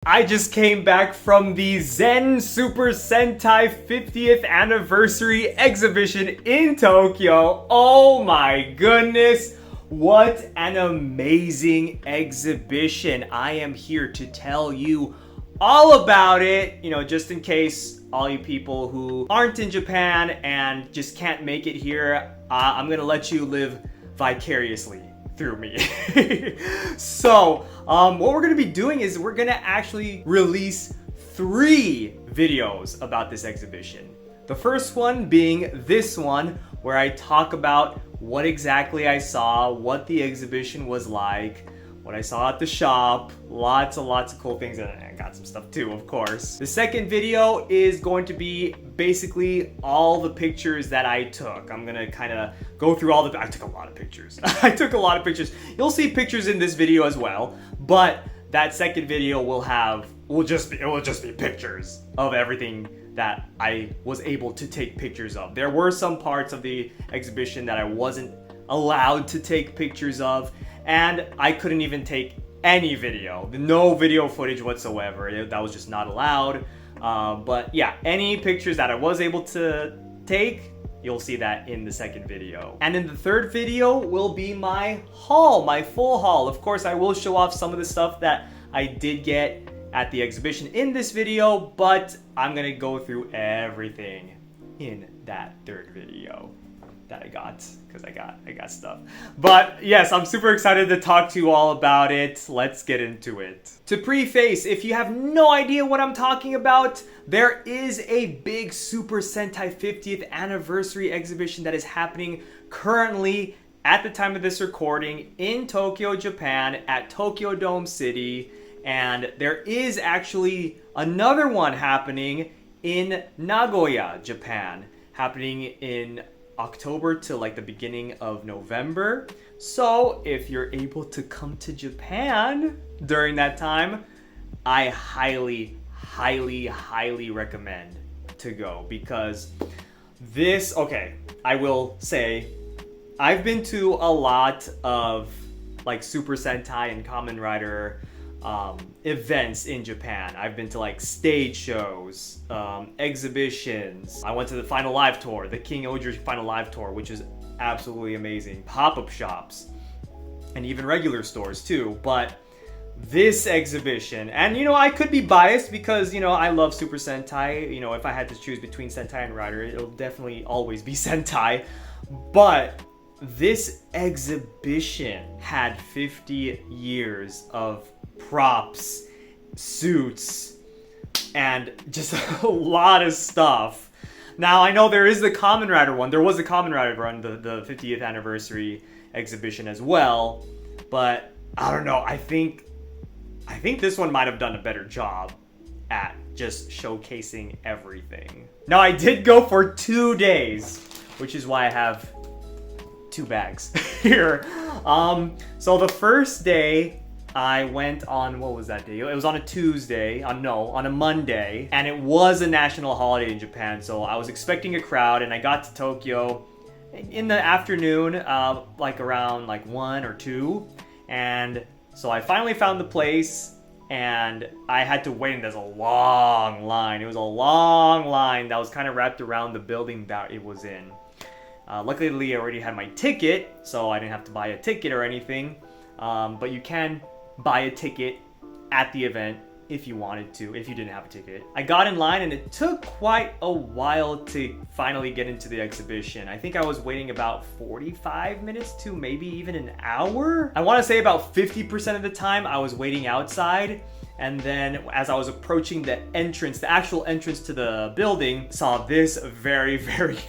I just came back from the Zen Super Sentai 50th Anniversary Exhibition in Tokyo. Oh my goodness, what an amazing exhibition. I am here to tell you all about it, just in case all you people who aren't in Japan and just can't make it here, I'm gonna let you live vicariously through me. So, what we're gonna be doing is we're gonna actually release 3 videos about this exhibition. The first one being this one, where I talk about what exactly I saw, what the exhibition was like, what I saw at the shop, lots of cool things, and I got some stuff too, of course. The second video is going to be basically all the pictures that I took. I'm gonna kind of go through I took a lot of pictures. I took a lot of pictures. You'll see pictures in this video as well, but that second video will just be pictures of everything that I was able to take pictures of. There were some parts of the exhibition that I wasn't allowed to take pictures of, and I couldn't even take any video. No video footage whatsoever. That was just not allowed. But yeah, any pictures that I was able to take, you'll see that in the second video. And in the third video will be my haul, my full haul. Of course, I will show off some of the stuff that I did get at the exhibition in this video, but I'm gonna go through everything in that third video that I got, because I got stuff. But yes, I'm super excited to talk to you all about it. Let's get into it. To preface, if you have no idea what I'm talking about, there is a big Super Sentai 50th Anniversary Exhibition that is happening currently at the time of this recording in Tokyo, Japan, at Tokyo Dome City. And there is actually another one happening in Nagoya, Japan, happening in October to like the beginning of November. So if you're able to come to Japan during that time, I highly recommend to go, because I will say I've been to a lot of like Super Sentai and Kamen Rider events in Japan. I've been to like stage shows, exhibitions. I went to the Final Live Tour, the King-ohger Final Live Tour, which is absolutely amazing. Pop-up shops, and even regular stores too. But this exhibition, and I could be biased because I love Super Sentai. If I had to choose between Sentai and Rider, it'll definitely always be Sentai. But this exhibition had 50 years of props, suits, and just a lot of stuff. Now, I know there is the Kamen Rider one. There was a Kamen Rider run, the 50th anniversary exhibition as well. But I don't know. I think this one might have done a better job at just showcasing everything. Now, I did go for 2 days, which is why I have 2 bags here. So the first day I went on, what was that day? It was on a Tuesday, on a Monday, and it was a national holiday in Japan, so I was expecting a crowd, and I got to Tokyo in the afternoon, like around 1 or 2, and so I finally found the place, and I had to wait, and there's a long line. It was a long line that was kind of wrapped around the building that it was in. Luckily, I already had my ticket, so I didn't have to buy a ticket or anything, but you can buy a ticket at the event if you wanted to, if you didn't have a ticket. I got in line, and it took quite a while to finally get into the exhibition. I think I was waiting about 45 minutes to maybe even an hour. I want to say about 50% of the time I was waiting outside, and then as I was approaching the entrance, the actual entrance to the building, saw this very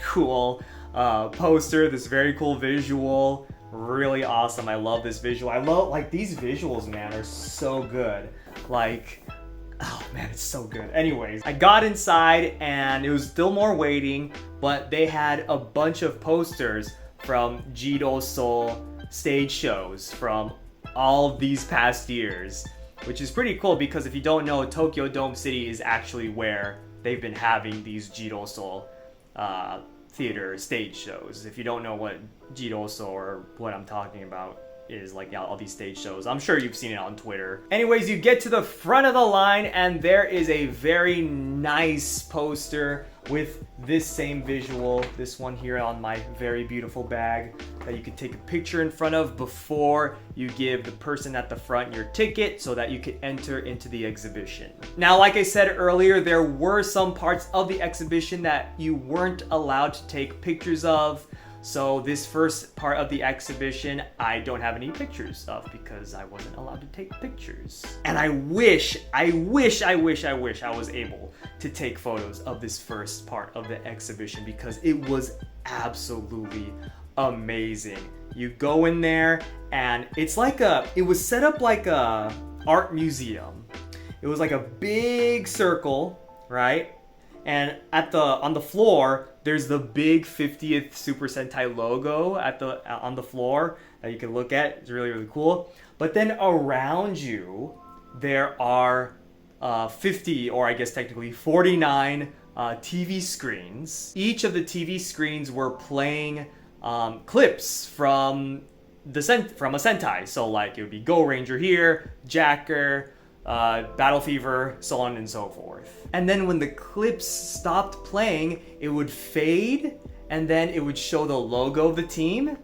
cool poster, this very cool visual. Really awesome. I love this visual. I love, these visuals, man, are so good. Oh man, it's so good. Anyways, I got inside, and it was still more waiting, but they had a bunch of posters from Jido Soul stage shows from all of these past years, which is pretty cool, because if you don't know, Tokyo Dome City is actually where they've been having these Jido Soul theater stage shows. If you don't know what Jido Soul or what I'm talking about is like all these stage shows. I'm sure you've seen it on Twitter. Anyways, you get to the front of the line and there is a very nice poster with this same visual, this one here on my very beautiful bag, that you can take a picture in front of before you give the person at the front your ticket so that you can enter into the exhibition. Now, like I said earlier, there were some parts of the exhibition that you weren't allowed to take pictures of. So this first part of the exhibition, I don't have any pictures of because I wasn't allowed to take pictures. And I wish I was able to take photos of this first part of the exhibition because it was absolutely amazing. You go in there and it's like it was set up like a art museum. It was like a big circle, right? And on the floor, there's the big 50th Super Sentai logo on the floor that you can look at. It's really, really cool. But then around you, there are 50, or I guess technically 49 TV screens. Each of the TV screens were playing clips from a Sentai. So like it would be Go Ranger here, Jacker, Battle Fever, so on and so forth. And then when the clips stopped playing, it would fade and then it would show the logo of the team.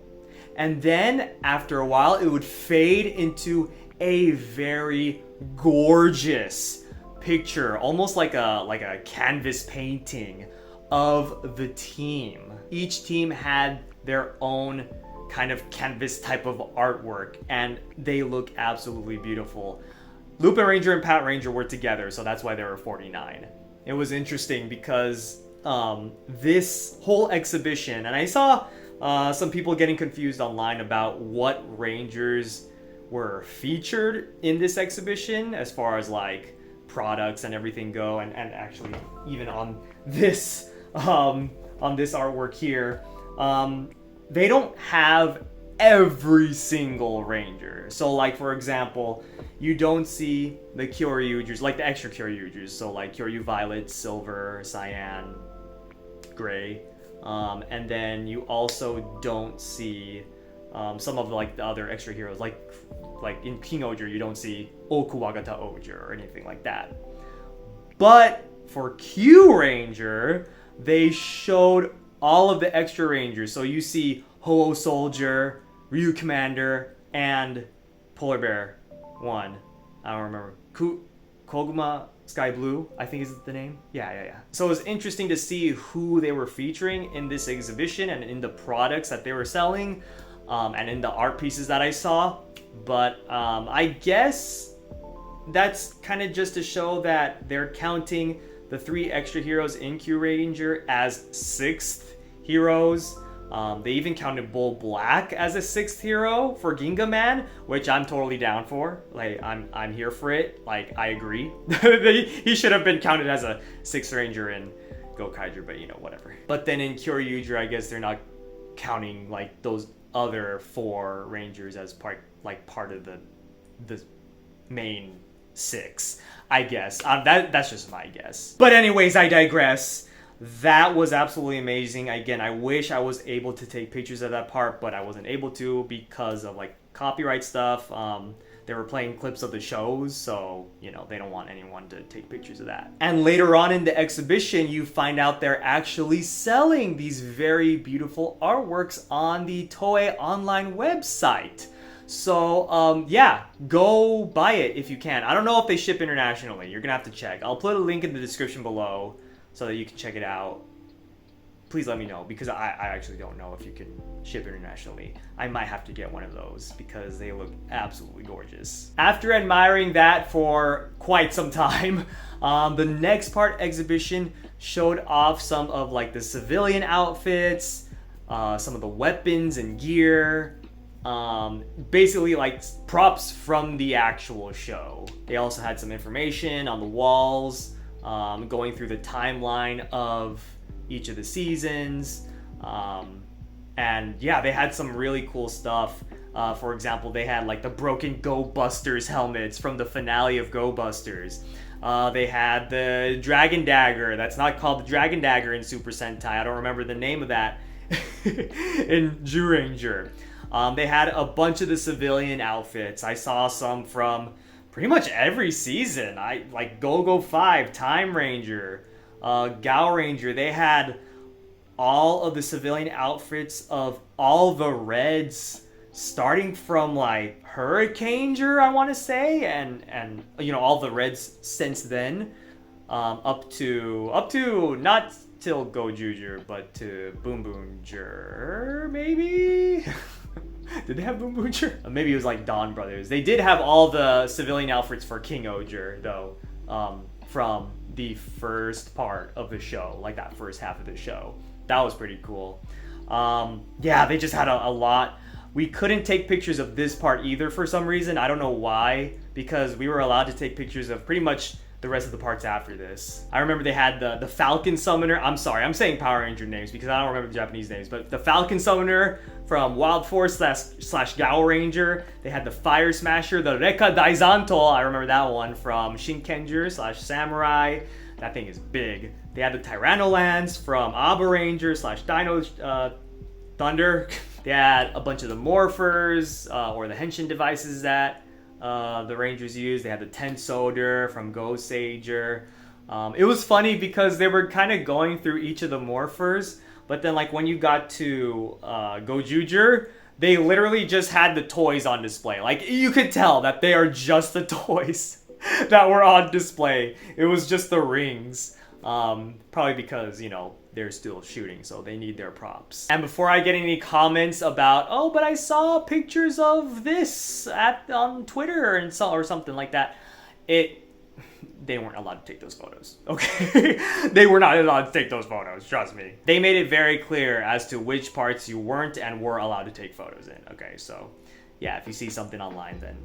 And then after a while, it would fade into a very gorgeous picture, almost like a canvas painting of the team. Each team had their own kind of canvas type of artwork and they look absolutely beautiful. Lupin Ranger and Pat Ranger were together, so that's why there were 49. It was interesting because this whole exhibition, and I saw some people getting confused online about what Rangers were featured in this exhibition as far as like products and everything go, and actually even on this artwork here, they don't have every single Ranger. So like for example, you don't see the Kyoryugers, like the extra Kyoryugers, so like Kyoryu Violet, Silver, Cyan, Gray, and then you also don't see some of like the other extra heroes, like in king-ohger you don't see Okuwagata Ohger or anything like that. But for Q Ranger, they showed all of the extra Rangers. So you see Ho-Oh Soldier, Ryu Commander, and Polar Bear 1. I don't remember. Koguma Sky Blue, I think is the name. Yeah. So it was interesting to see who they were featuring in this exhibition and in the products that they were selling, and in the art pieces that I saw. But I guess that's kind of just to show that they're counting the 3 extra heroes in Q Ranger as 6th heroes. They even counted Bull Black as a 6th hero for Ginga Man, which I'm totally down for. Like I'm here for it. Like I agree. He should have been counted as a 6th Ranger in Gokaiger, but you know, whatever. But then in Kyoryuger, I guess they're not counting like those other 4 Rangers as part of the main 6. I guess that's just my guess. But anyways, I digress. That was absolutely amazing. Again, I wish I was able to take pictures of that part, but I wasn't able to because of like copyright stuff. They were playing clips of the shows, so you know they don't want anyone to take pictures of that. And later on in the exhibition, you find out they're actually selling these very beautiful artworks on the Toei online website. So yeah, go buy it if you can. I don't know if they ship internationally. You're gonna have to check. I'll put a link in the description below so that you can check it out. Please let me know because I actually don't know if you can ship internationally. I might have to get one of those because they look absolutely gorgeous. After admiring that for quite some time, the next part exhibition showed off some of like the civilian outfits, some of the weapons and gear, basically like props from the actual show. They also had some information on the walls, going through the timeline of each of the seasons, and yeah, they had some really cool stuff. For example, they had like the broken Go Busters helmets from the finale of Go Busters. They had the Dragon Dagger. That's not called the Dragon Dagger in Super Sentai. I don't remember the name of that in Zyuranger. They had a bunch of the civilian outfits. I saw some from pretty much every season. I like Go-Go 5, Time Ranger, Gal Ranger. They had all of the civilian outfits of all the Reds, starting from like Hurricaneger, I want to say, and you know, all the Reds since then, up to not till Gozyuger, but to Boom Boonger, maybe. Did they have Boom Boonger? Maybe it was like Dawn Brothers. They did have all the civilian outfits for king-ohger though, from the first part of the show, like that first half of the show. That was pretty cool. Yeah, they just had a lot. We couldn't take pictures of this part either for some reason. I don't know why, because we were allowed to take pictures of pretty much the rest of the parts after this. I remember they had the Falcon Summoner. I'm sorry, I'm saying Power Ranger names because I don't remember the Japanese names, but the Falcon Summoner from Wild Force slash Gal Ranger. They had the Fire Smasher, the Rekka Daizanto. I remember that one from Shinkenger slash Samurai. That thing is big. They had the Tyranolans from Aba Ranger slash Dino Thunder. They had a bunch of the morphers, or the henshin devices that the Rangers used. They had the Tensoder from Gozyuger. It was funny because they were kind of going through each of the morphers, but then like when you got to Gozyuger, they literally just had the toys on display. Like you could tell that they are just the toys that were on display. It was just the rings. Probably because, you know, they're still shooting, so they need their props. And before I get any comments about, oh, but I saw pictures of this on Twitter and or something like that, they weren't allowed to take those photos, okay? They were not allowed to take those photos, trust me. They made it very clear as to which parts you weren't and were allowed to take photos in, okay? So, yeah, if you see something online, then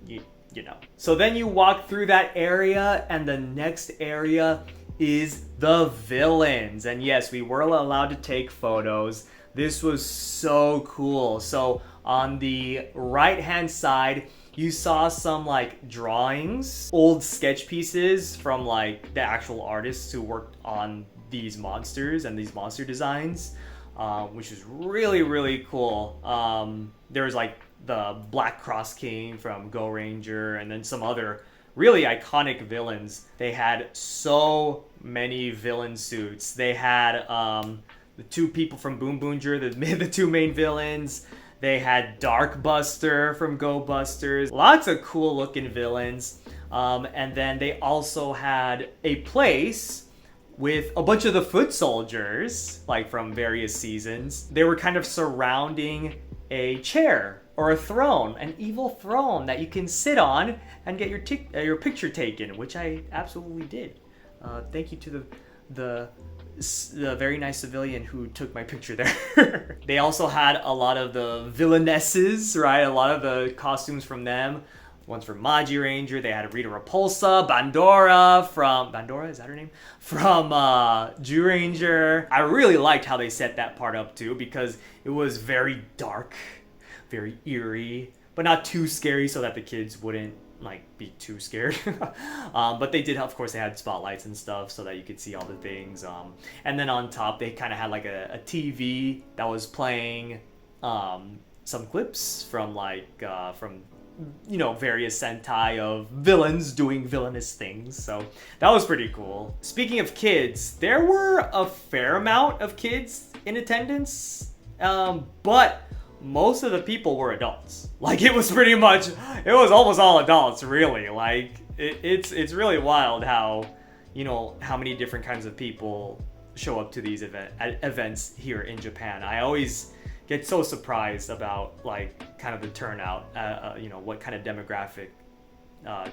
you know. So then you walk through that area, and the next area is the villains. And yes, we were allowed to take photos. This was so cool. So on the right hand side, you saw some like drawings, old sketch pieces from like the actual artists who worked on these monsters and these monster designs, which is really, really cool. There was like the Black Cross King from Go Ranger, and then some other really iconic villains. They had so many villain suits. They had the two people from Boom Boonger, the two main villains. They had Dark Buster from Go Busters. Lots of cool looking villains. And then they also had a place with a bunch of the foot soldiers, like from various seasons. They were kind of surrounding a chair or a throne, an evil throne that you can sit on and get your picture taken, which I absolutely did. Thank you to the very nice civilian who took my picture there. They also had a lot of the villainesses, right? A lot of the costumes from them. One's from Maji Ranger. They had Rita Repulsa, Bandora, is that her name? From Jew Ranger. I really liked how they set that part up too, because it was very dark, very eerie, but not too scary so that the kids wouldn't like be too scared. But they did, of course, they had spotlights and stuff so that you could see all the things. And then on top, they kind of had like a TV that was playing some clips from from various Sentai of villains doing villainous things. So that was pretty cool. Speaking of kids, there were a fair amount of kids in attendance, but most of the people were adults. Like it was almost all adults, really. Like it's really wild how many different kinds of people show up to these events here in Japan. I always get so surprised about like kind of the turnout, what kind of demographic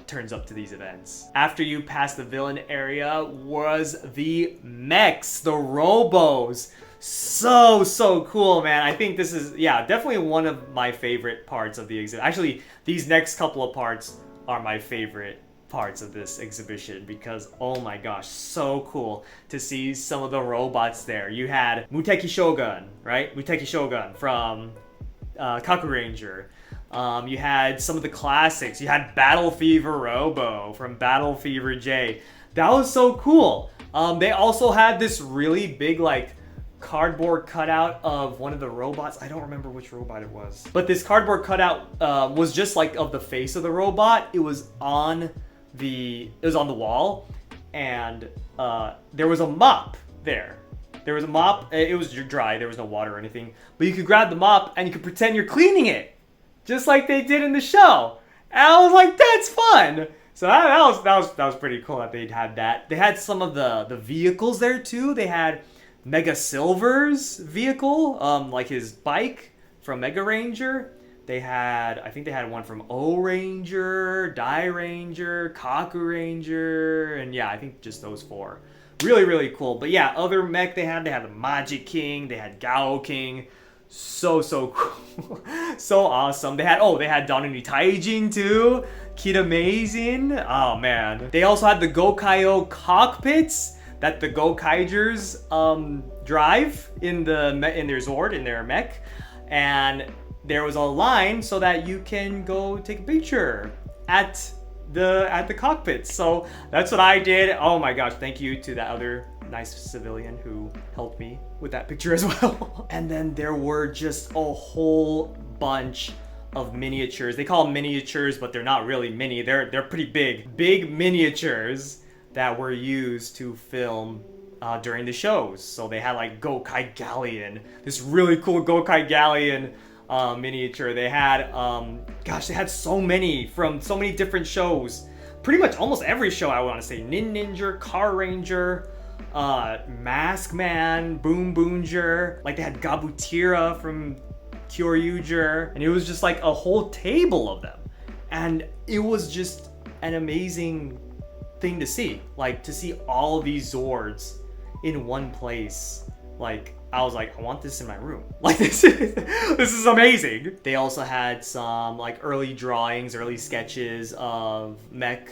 turns up to these events. After you pass the villain area was the mechs, the robos. So cool, man. I think this is, definitely one of my favorite parts of the exhibit. Actually, these next couple of parts are my favorite parts of this exhibition because, oh my gosh, so cool to see some of the robots there. You had Muteki Shogun, right? Muteki Shogun from Kaku Ranger. You had some of the classics. You had Battle Fever Robo from Battle Fever J. That was so cool. They also had this really big, like, cardboard cutout of one of the robots. I don't remember which robot it was, but this cardboard cutout was just like of the face of the robot. It was on the wall, and there was a mop there. There was a mop. It was dry. There was no water or anything, but you could grab the mop and you could pretend you're cleaning it, just like they did in the show. And I was like, that's fun. So that was pretty cool that they had that. They had some of the vehicles there too. They had Mega Silver's vehicle, like his bike from Mega Ranger. I think they had one from O Ranger, Die Ranger, Kaku Ranger, and yeah, I think just those 4. Really, really cool. But yeah, other mech they had the Magic King, they had Gao King. So cool. So awesome. They had Dononi Taijin too. Kid Amazing. Oh man. They also had the Gokaiyo cockpits that the Gokaigers drive in their Zord, in their mech. And there was a line so that you can go take a picture at the cockpits. So that's what I did. Oh my gosh, thank you to that other nice civilian who helped me with that picture as well. And then there were just a whole bunch of miniatures. They call them miniatures, but they're not really mini. They're pretty big. Big miniatures that were used to film during the shows. So they had like Gokai Galleon, this really cool Gokai Galleon miniature. They had they had so many from so many different shows. Pretty much almost every show, I want to say. Ninja, Car Ranger, Mask Man, Boom Boonger. Like they had Gabutira from Gozyuger, and it was just like a whole table of them. And it was just an amazing thing to see. Like to see all of these Zords in one place. Like I was like, I want this in my room. Like this is amazing. They also had some like early drawings, early sketches of mech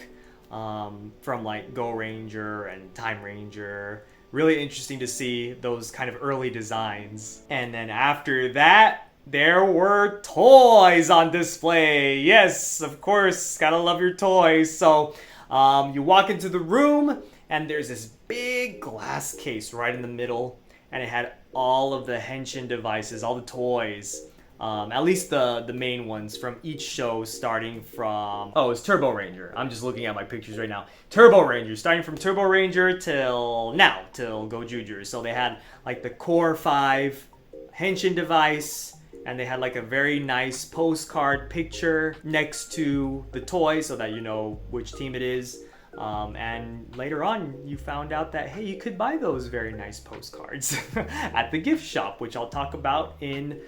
from like Go Ranger and Time Ranger. Really interesting to see those kind of early designs. And then after that, there were toys on display. Yes, of course, gotta love your toys. So you walk into the room and there's this big glass case right in the middle, and it had all of the henshin devices, all the toys, at least the main ones from each show, starting from, it's Turbo Ranger. I'm just looking at my pictures right now. Turbo Ranger, starting from Turbo Ranger till Gozyuger. So they had like the Core 5 henshin device, and they had like a very nice postcard picture next to the toy so that you know which team it is. And later on, you found out that, hey, you could buy those very nice postcards at the gift shop, which I'll talk about in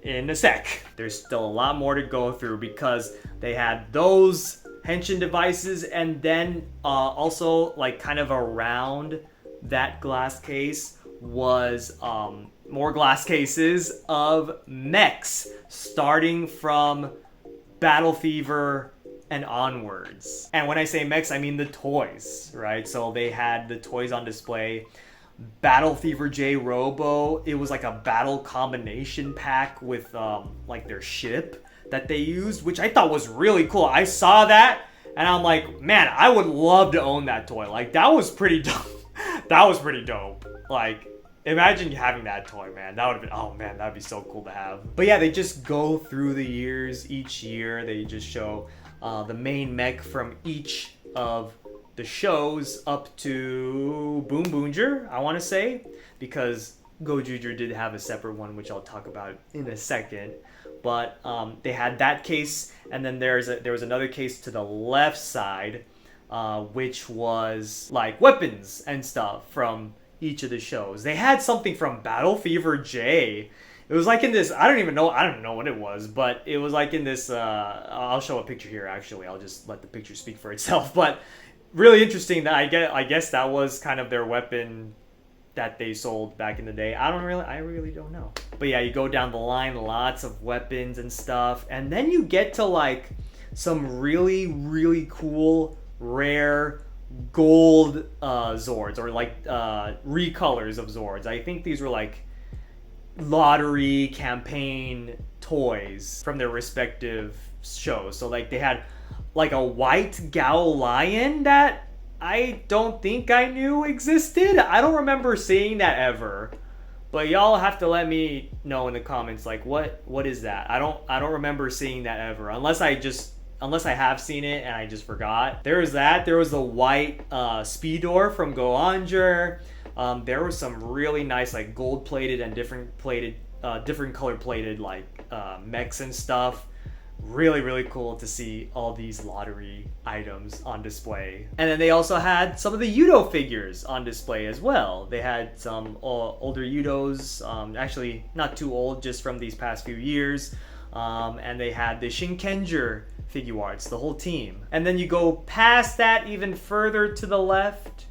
a sec. There's still a lot more to go through because they had those henshin devices, and then also like kind of around that glass case was more glass cases of mechs, starting from Battle Fever and onwards. And when I say mechs, I mean the toys, right? So they had the toys on display. Battle Fever J Robo, it was like a battle combination pack with like their ship that they used, which I thought was really cool. I saw that and I'm like, man, I would love to own that toy. Like that was pretty dope. That was pretty dope. Like imagine having that toy, man. That would have been, oh man, that'd be so cool to have. But yeah, they just go through the years. Each year they just show the main mech from each of the shows up to Boom Boonger, I want to say, because Gozyuger did have a separate one, which I'll talk about in a second. But they had that case, and then there was another case to the left side, which was like weapons and stuff from each of the shows. They had something from Battle Fever J. It was like in this, I don't know what it was, but it was like in this, I'll show a picture here actually, I'll just let the picture speak for itself, but really interesting that I guess that was kind of their weapon that they sold back in the day. I really don't know. But yeah, you go down the line, lots of weapons and stuff, and then you get to like some really, really cool, rare gold Zords, or like recolors of Zords. I think these were like lottery campaign toys from their respective shows. So like they had like a white Gao lion that I don't think I knew existed. I don't remember seeing that ever. But y'all have to let me know in the comments, like, what is that? I don't remember seeing that ever, unless I have seen it and I just forgot. There was that. There was the white Speedor from Gozyuger. There was some really nice, like, gold plated and different color plated, like, mechs and stuff. Really, really cool to see all these lottery items on display. And then they also had some of the Yudo figures on display as well. They had some older Yudos, actually not too old, just from these past few years. And they had the Shinkenger figure arts, the whole team. And then you go past that even further to the left,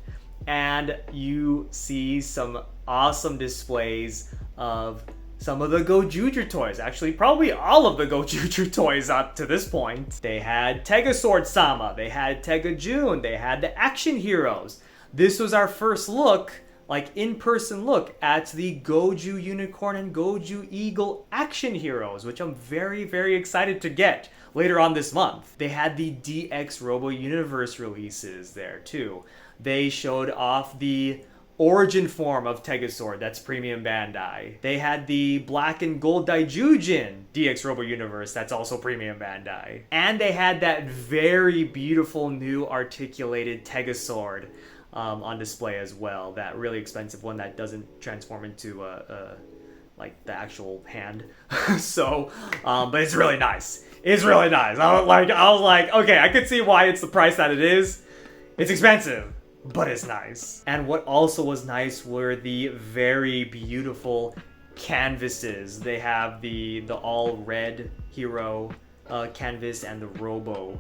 and you see some awesome displays of some of the Gozyuger toys. Actually, probably all of the Gozyuger toys up to this point. They had Tegasword-sama, they had Tegajun, they had the action heroes. This was our first look, like in-person look, at the Goju Unicorn and Goju Eagle action heroes, which I'm very, very excited to get later on this month. They had the DX Robo Universe releases there too. They showed off the origin form of Tegasword, that's Premium Bandai. They had the Black and Gold Daijujin DX Robo Universe, that's also Premium Bandai. And they had that very beautiful new articulated Tegasword on display as well. That really expensive one that doesn't transform into like the actual hand. So, but it's really nice. It's really nice. I was like, okay, I could see why it's the price that it is. It's expensive, but it's nice. And what also was nice were the very beautiful canvases. They have the all red hero canvas and the Robo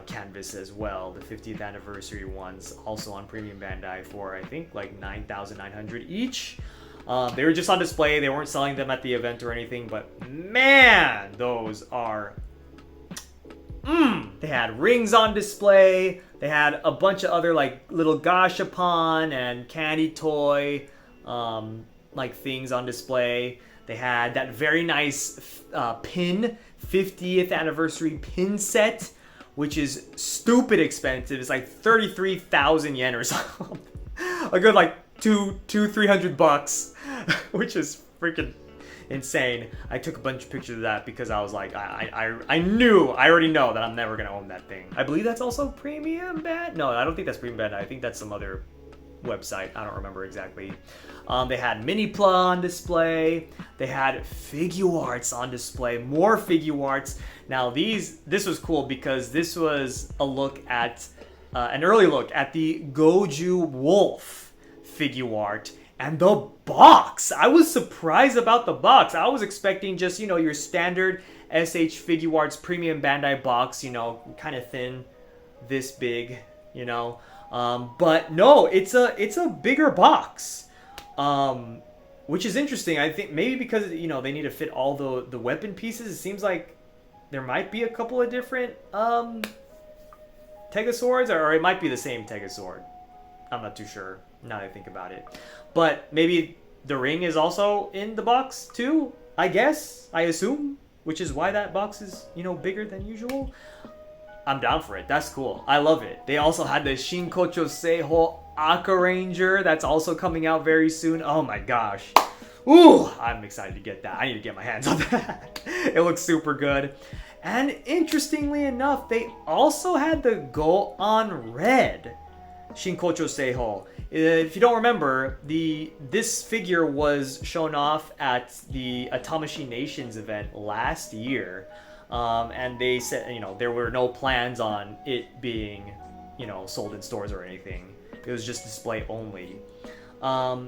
canvas as well. The 50th anniversary ones, also on Premium Bandai for I think like 9,900 each. They were just on display. They weren't selling them at the event or anything, but man, those are They had rings on display. They had a bunch of other like little gashapon and candy toy like things on display. They had that very nice pin, 50th anniversary pin set, which is stupid expensive. It's like 33,000 yen or something. A good like $300, which is freaking insane. I took a bunch of pictures of that because I was like, I already know that I'm never gonna own that thing. I believe that's also Premium Band. No, I don't think that's Premium Band. I think that's some other website. I don't remember exactly. They had Mini-Pla on display. They had Figuarts on display. More Figuarts. Now this was cool because this was a look at an early look at the Goju Wolf Figuart. And the box! I was surprised about the box. I was expecting just, you know, your standard SH Figuarts Premium Bandai box, you know, kind of thin, this big, you know. But no, it's a bigger box. Which is interesting. I think maybe because, you know, they need to fit all the weapon pieces. It seems like there might be a couple of different Tegaswords, or it might be the same Tegasword. I'm not too sure now that I think about it. But maybe the ring is also in the box too, I guess, I assume, which is why that box is, you know, bigger than usual. I'm down for it. That's cool. I love it. They also had the Shinkocho Seiho Aka Ranger. That's also coming out very soon. Oh my gosh. Ooh, I'm excited to get that. I need to get my hands on that. It looks super good. And interestingly enough, they also had the Go on Red Shinkocho Seiho. If you don't remember, this figure was shown off at the Atamashi Nations event last year. And they said, you know, there were no plans on it being, you know, sold in stores or anything. It was just display only.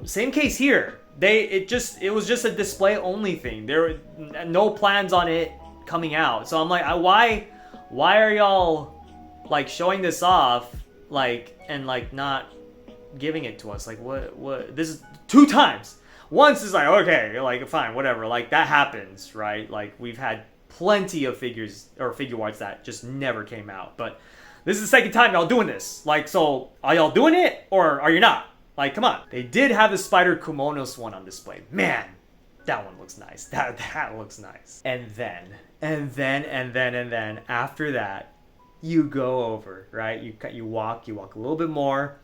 Same case here. It was just a display only thing. There were no plans on it coming out. So I'm like, why are y'all like showing this off, like, and like not giving it to us? Like, what? This is 2 times. Once is like, okay, like fine, whatever. Like that happens, right? Like we've had plenty of figures or Figuarts that just never came out. But this is the 2nd time y'all doing this. Like, so are y'all doing it or are you not? Like, come on. They did have the Spider Kumonos one on display. Man, that one looks nice. That looks nice. And then after that, you go over, right? You walk a little bit more.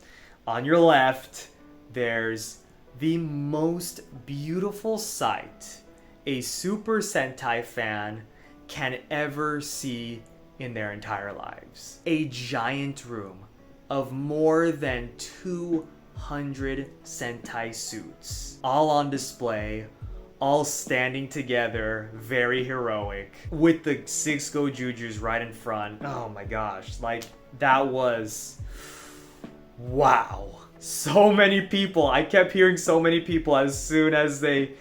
On your left, there's the most beautiful sight a Super Sentai fan can ever see in their entire lives. A giant room of more than 200 Sentai suits, all on display, all standing together, very heroic, with the 6 Gozyugers right in front. Oh my gosh, like that was... wow. So many people. I kept hearing so many people as soon as they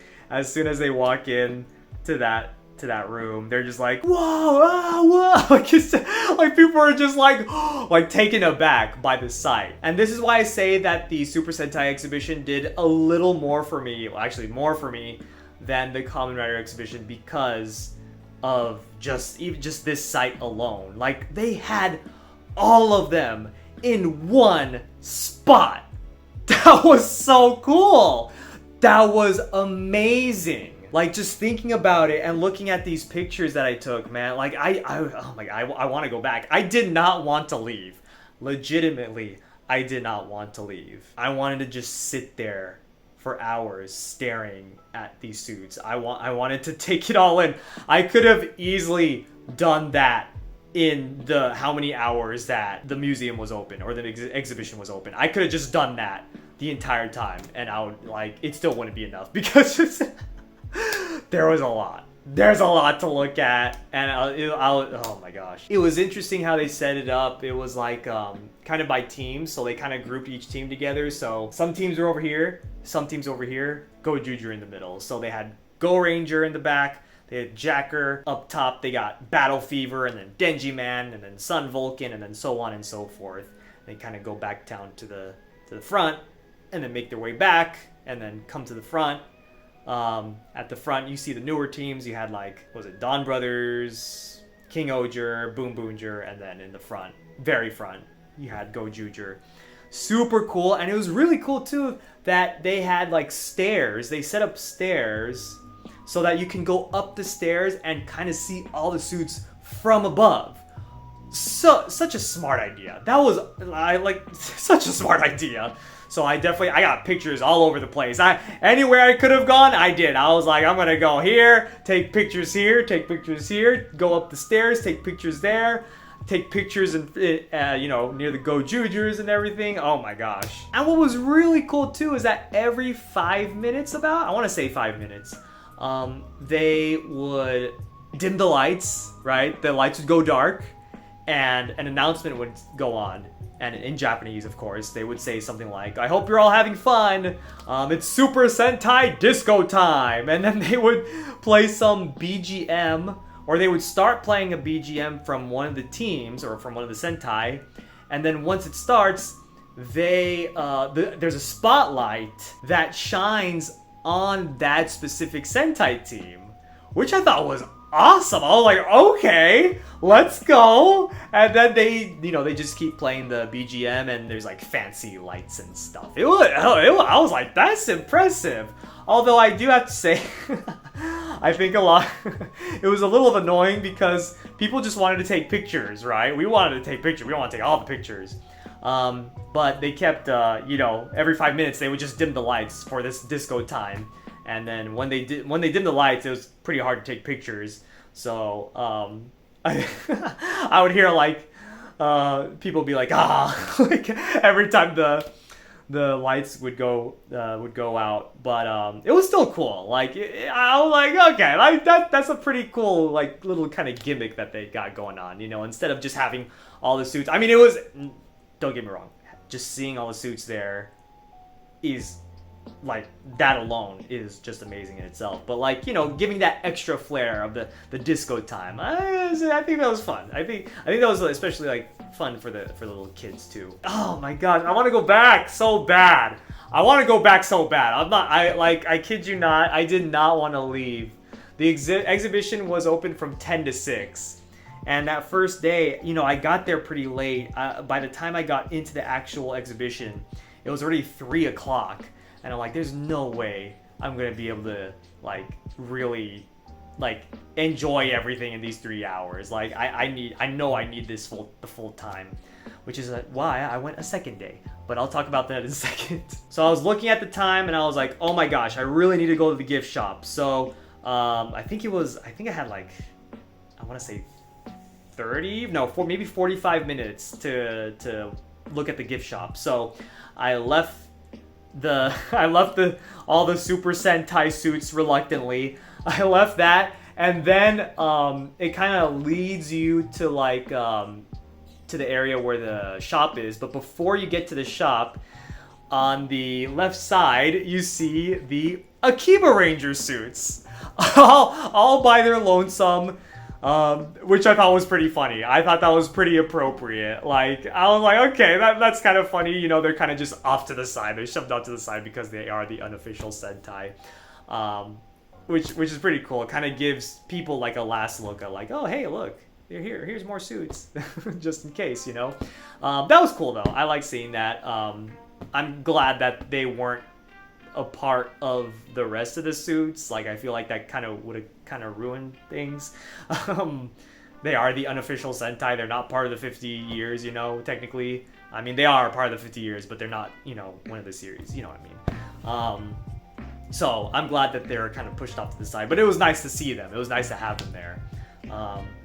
walk in to that room. They're just like, whoa, ah, whoa. Like people are just like taken aback by the sight. And this is why I say that the Super Sentai Exhibition did a little more for me, well, actually more for me than the Kamen Rider Exhibition, because of just this sight alone. Like they had all of them in one spot. That was so cool. That was amazing. Like just thinking about it and looking at these pictures that I took, man, like oh my god, I want to go back. I did not want to leave. Legitimately, I did not want to leave. I wanted to just sit there for hours staring at these suits. I wanted to take it all in. I could have easily done that in the how many hours that the museum was open or the exhibition was open. I could have just done that the entire time, and I would, like, it still wouldn't be enough because there was a lot. There's a lot to look at, and oh my gosh. It was interesting how they set it up. It was like kind of by teams, so they kind of grouped each team together. So some teams were over here, some teams over here, Gozyuger in the middle. So they had Go Ranger in the back, they had Jacker up top, they got Battle Fever, and then Denji Man, and then Sun Vulcan, and then so on and so forth. They kind of go back down to the front, and then make their way back, and then come to the front. At the front, you see the newer teams. You had, like, what was it, Dawn Brothers, king-ohger, Boom Boonger, and then in the front, very front, you had Gozyuger. Super cool, and it was really cool too that they had like stairs. They set up stairs so that you can go up the stairs and kind of see all the suits from above. So such a smart idea. That was such a smart idea. So I got pictures all over the place. Anywhere I could have gone, I did. I was like, I'm gonna go here, take pictures here, go up the stairs, take pictures there, take pictures and near the Gozyugers and everything. Oh my gosh. And what was really cool too is that every 5 minutes, I want to say 5 minutes, they would dim the lights, right? The lights would go dark, and an announcement would go on. And in Japanese, of course, they would say something like, I hope you're all having fun. It's Super Sentai Disco time. And then they would play some BGM, or they would start playing a BGM from one of the teams or from one of the Sentai. And then once it starts, there's a spotlight that shines on that specific Sentai team, which I thought was awesome. I was like, okay, let's go. And then they just keep playing the BGM, and there's like fancy lights and stuff. I was like, that's impressive. Although I do have to say, I think it was a little annoying because people just wanted to take pictures, right? We wanted to take pictures. We don't want to take all the pictures. But they kept, every 5 minutes they would just dim the lights for this disco time. And then when they dimmed the lights, it was pretty hard to take pictures. So I would hear like people be like, like every time the lights would go out. But it was still cool. Like I was like, okay, like that's a pretty cool like little kind of gimmick that they got going on. Instead of just having all the suits. I mean, it was. Don't get me wrong. Just seeing all the suits there is. Like that alone is just amazing in itself, but like giving that extra flair of the disco time, I think that was fun. I think that was especially like fun for the little kids too. Oh my gosh, I want to go back so bad. I kid you not, I did not want to leave. The exhibition was open from 10 to 6, and that first day, I got there pretty late. By the time I got into the actual exhibition, it was already 3 o'clock. And I'm like, there's no way I'm gonna be able to like really like enjoy everything in these 3 hours. Like I know I need the full time, which is why I went a second day. but I'll talk about that in a second. So I was looking at the time and I was like, oh my gosh, I really need to go to the gift shop. So I think I had like, I want to say 30, no, maybe 45 minutes to look at the gift shop. So I left all the Super Sentai suits reluctantly. I left that, and then it kind of leads you to like to the area where the shop is. But before you get to the shop, on the left side you see the Akiba Ranger suits, all by their lonesome. Which I thought was pretty funny. I thought that was pretty appropriate. Like, I was like, okay, that's kind of funny. You know, they're kind of just off to the side. They're shoved off to the side because they are the unofficial Sentai. Which is pretty cool. It kind of gives people like a last look at like, oh, hey, look, they're here. Here's more suits. Just in case, you know. That was cool, though. I like seeing that. I'm glad that they weren't a part of the rest of the suits. Like, I feel like that kind of would have kind of ruined things. They are the unofficial Sentai. They're not part of the 50 years, you know, technically. I mean, they are part of the 50 years, but they're not, you know, one of the series. You know what I mean? So I'm glad that they're kind of pushed off to the side. But it was nice to see them. It was nice to have them there.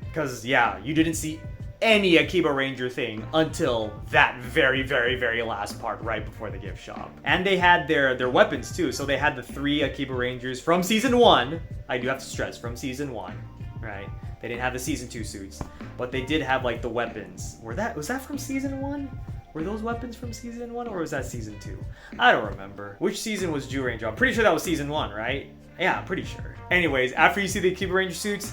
Because, yeah, you didn't see any Akiba Ranger thing until that very, very, very last part right before the gift shop. And they had their weapons too. So they had the 3 Akiba Rangers from season 1. I do have to stress, from season 1, right? They didn't have the season 2 suits, but they did have like the weapons. Was that from season 1? Were those weapons from season 1 or was that season 2? I don't remember. Which season was Jew Ranger? I'm pretty sure that was season 1, right? Yeah, I'm pretty sure. Anyways, after you see the Akiba Ranger suits,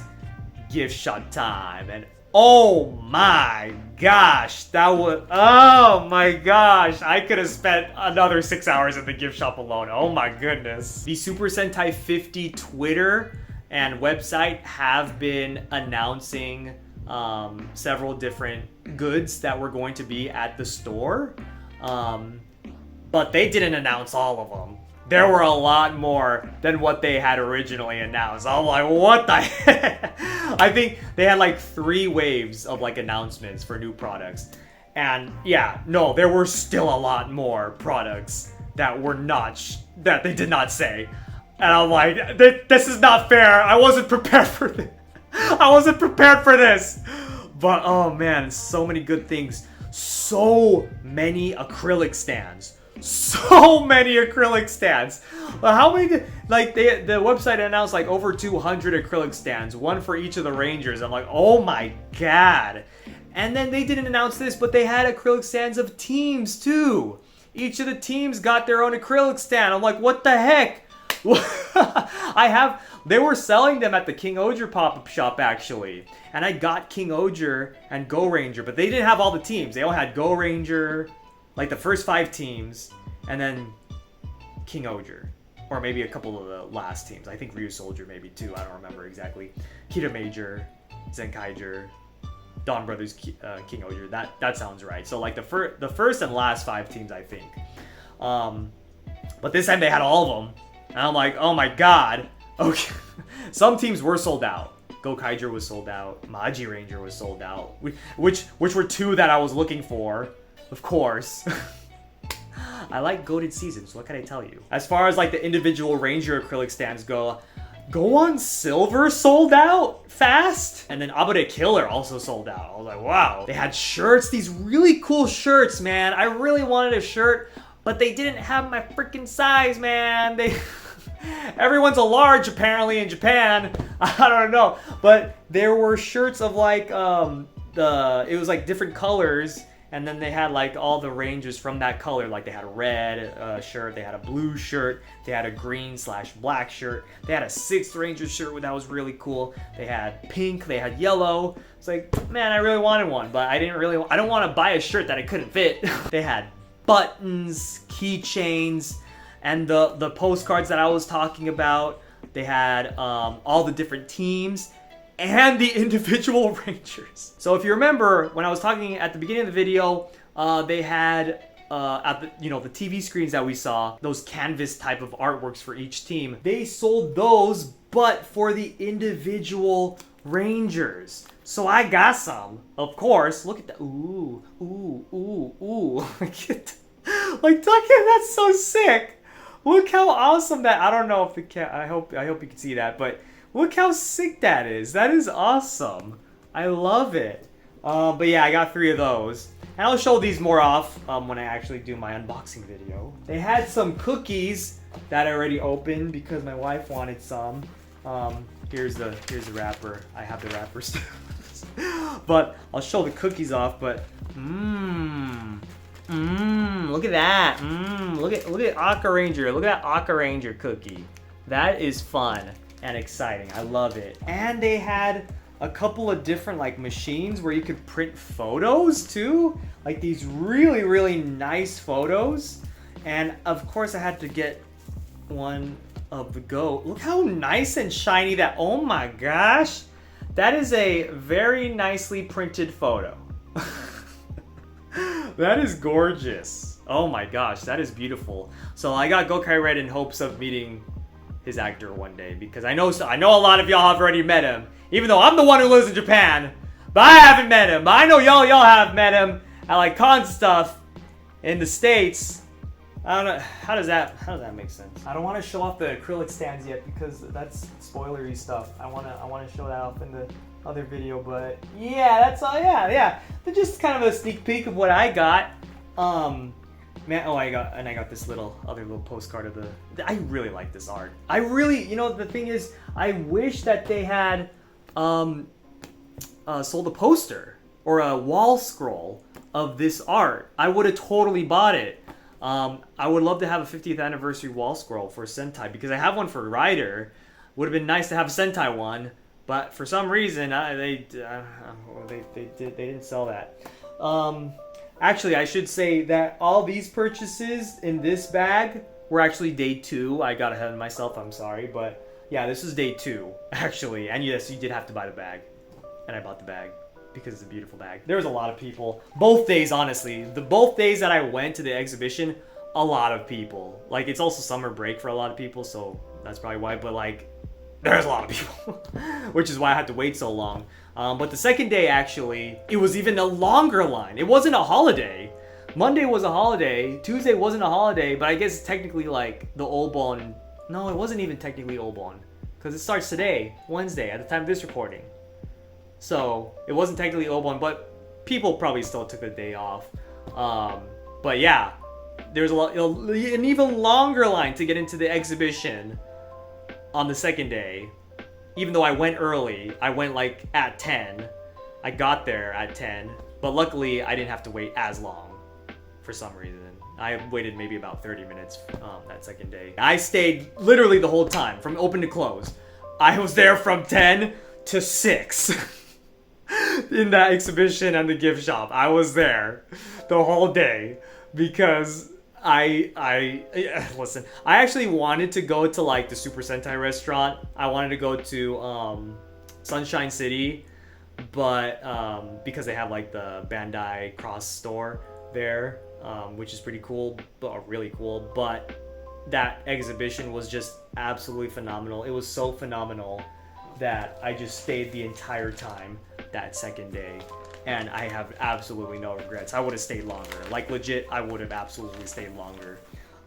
gift shop time. And oh my gosh, oh my gosh, I could have spent another 6 hours at the gift shop alone. Oh my goodness. The Super Sentai 50 Twitter and website have been announcing several different goods that were going to be at the store, but they didn't announce all of them. There were a lot more than what they had originally announced. I'm like, what the heck? I think they had like 3 waves of like announcements for new products. And yeah, no, there were still a lot more products that were not, that they did not say. And I'm like, this is not fair. I wasn't prepared for this. I wasn't prepared for this. But oh man, so many good things. So many acrylic stands. So many acrylic stands. How many like the website announced like over 200 acrylic stands, one for each of the Rangers. I'm like, oh my god. And then they didn't announce this, but they had acrylic stands of teams too. Each of the teams got their own acrylic stand. I'm like, what the heck? They were selling them at the king-ohger pop-up shop actually. And I got king-ohger and Go Ranger, but they didn't have all the teams. They all had Go Ranger, like the first 5 teams, and then king-ohger. Or maybe a couple of the last teams. I think Ryu Soldier maybe too. I don't remember exactly. Kita Major, Zenkaiger, Dawn Brothers, king-ohger. That sounds right. So like the first and last 5 teams, I think. But this time they had all of them. And I'm like, oh my god. Okay. Some teams were sold out. Gokaiger was sold out. Maji Ranger was sold out. Which were 2 that I was looking for. Of course. I like goated seasons, what can I tell you? As far as like the individual Ranger acrylic stands go on Silver sold out fast. And then Abure Killer also sold out. I was like, wow. They had shirts, these really cool shirts, man. I really wanted a shirt, but they didn't have my freaking size, man. Everyone's a large apparently in Japan. I don't know. But there were shirts of like, it was like different colors. And then they had like all the Rangers from that color. Like they had a red shirt, they had a blue shirt, they had a green/black shirt, they had a 6th Ranger shirt that was really cool. They had pink, they had yellow. It's like, man, I really wanted one, but I don't want to buy a shirt that I couldn't fit. They had buttons, keychains, and the postcards that I was talking about. They had all the different teams and the individual Rangers. So if you remember, when I was talking at the beginning of the video, they had at the TV screens that we saw, those canvas type of artworks for each team. They sold those, but for the individual Rangers. So I got some, of course. Look at that. Ooh, ooh, ooh, ooh. Like, that's so sick. Look how awesome that. I don't know if the cat. I hope you can see that, but look how sick that is. That is awesome. I love it. But yeah, I got 3 of those. And I'll show these more off when I actually do my unboxing video. They had some cookies that I already opened because my wife wanted some. Here's the wrapper. I have the wrapper still. But I'll show the cookies off. But look at that. Look at Aqua Ranger. Look at that Aqua Ranger cookie. That is fun and exciting. I love it. And they had a couple of different like machines where you could print photos too, like these really nice photos. And of course I had to get one of the goat. Look how nice and shiny that. Oh my gosh, that is a very nicely printed photo. That is gorgeous. Oh my gosh, that is beautiful. So I got Gokai Red in hopes of meeting his actor one day, because I know a lot of y'all have already met him, even though I'm the one who lives in Japan, but I haven't met him. But I know y'all have met him at like con stuff in the States. I don't know, how does that make sense? I don't want to show off the acrylic stands yet because that's spoilery stuff. I want to show that off in the other video, but yeah, that's all. Yeah. But just kind of a sneak peek of what I got. Man, I got this other little postcard of the. I really like this art. I really, the thing is, I wish that they had sold a poster or a wall scroll of this art. I would have totally bought it. I would love to have a 50th anniversary wall scroll for Sentai because I have one for Rider. Would have been nice to have a Sentai one, but for some reason they didn't sell that. Actually, I should say that all these purchases in this bag were actually day 2. I got ahead of myself, I'm sorry. But yeah, this is day 2, actually. And yes, you did have to buy the bag. And I bought the bag because it's a beautiful bag. There was a lot of people. Both days, honestly. Both days that I went to the exhibition, a lot of people. Like, it's also summer break for a lot of people, so that's probably why. But like, there's a lot of people, which is why I had to wait so long. But the second day, actually, it was even a longer line. It wasn't a holiday. Monday was a holiday. Tuesday wasn't a holiday, but I guess technically like the Obon. No, it wasn't even technically Obon because it starts today, Wednesday, at the time of this recording. So it wasn't technically Obon, but people probably still took the day off. But yeah, there's an even longer line to get into the exhibition on the second day. Even though I went early, I went like at 10. I got there at 10, but luckily I didn't have to wait as long for some reason. I waited maybe about 30 minutes that second day. I stayed literally the whole time, from open to close. I was there from 10 to 6 in that exhibition and the gift shop. I was there the whole day because listen, I actually wanted to go to like the Super Sentai restaurant. I wanted to go to Sunshine City, but because they have like the Bandai Cross store there, which is pretty cool, but really cool. But that exhibition was just absolutely phenomenal. It was so phenomenal that I just stayed the entire time that second day. And I have absolutely no regrets. I would have stayed longer. Like, legit, I would have absolutely stayed longer.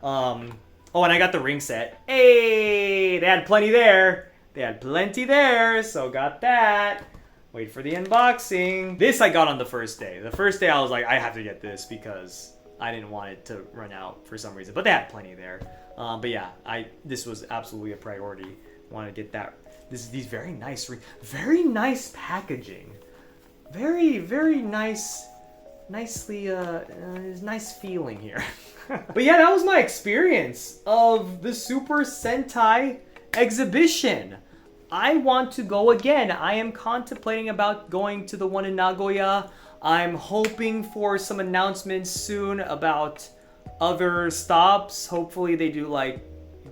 Oh, and I got the ring set. Hey, they had plenty there. So got that. Wait for the unboxing. This I got on the first day. The first day I was like, I have to get this because I didn't want it to run out for some reason. But they had plenty there. But yeah, this was absolutely a priority. Want to get that. These very nice packaging. Very nice, nice feeling here. But yeah, that was my experience of the Super Sentai Exhibition. I want to go again. I am contemplating about going to the one in Nagoya. I'm hoping for some announcements soon about other stops. Hopefully they do like,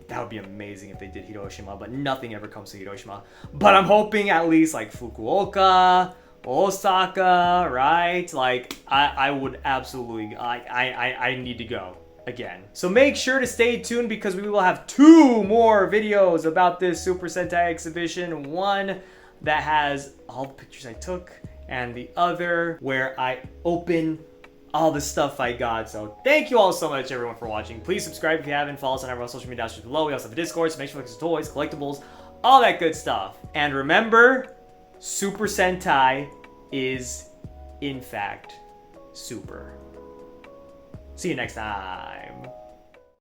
that would be amazing if they did Hiroshima, but nothing ever comes to Hiroshima. But I'm hoping at least like Fukuoka, Osaka, right? Like, I would absolutely, I need to go again. So make sure to stay tuned because we will have 2 more videos about this Super Sentai exhibition. One that has all the pictures I took, and the other where I open all the stuff I got. So thank you all so much, everyone, for watching. Please subscribe if you haven't. Follow us on our social media down below. We also have a Discord, so make sure to look at toys, collectibles, all that good stuff. And remember, Super Sentai is, in fact, super. See you next time.